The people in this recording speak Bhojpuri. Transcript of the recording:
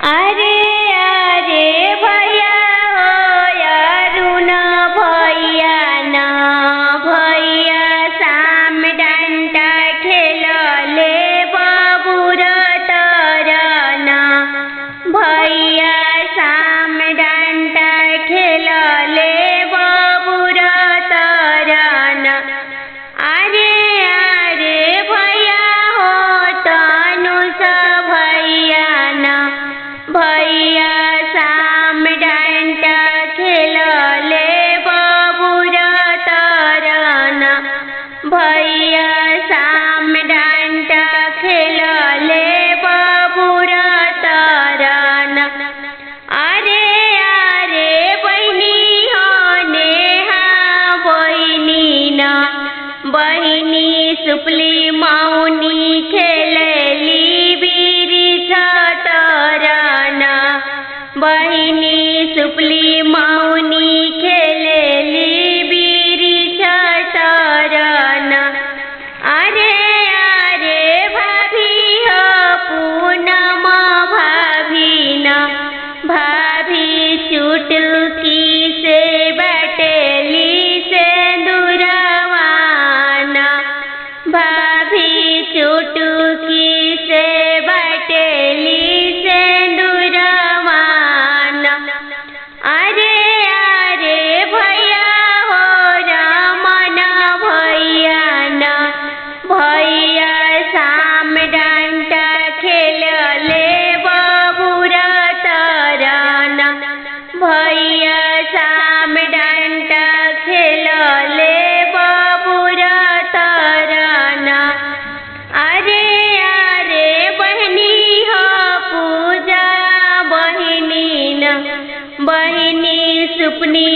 अरे अरे भैया हो अरुण भैया ना भैया साम डांटा खेलले बबुर तरना भैया साम डांटा खेलले बबुर तरना अरे अरे भैया हो तनुष भैया ना भैया साम डांटा खेलले बबुर तरना भैया साम डांटा खेलले बबुर तरना अरे अरे बहिनी हो नेहा बहिनी ना बहिनी सुपली मौनी खेलली बिरिछ तरना बहिनी सुपली मौनी खेलली बिरिछ तरना अरे अरे भाभी हो पूनम भाभी ना भाभी चुटकी से बटेली से दूरवाना भाभी चुटकी से बटेली से दूरवाना अरे अरे भैया हो रमन भैया ना भैया साम डांटा खेलले बबुर तरना भैया साम डांटा खेलले बबुर तरना अरे अरे बहिनी हो पूजा बहिनी ना बहिनी सुपनी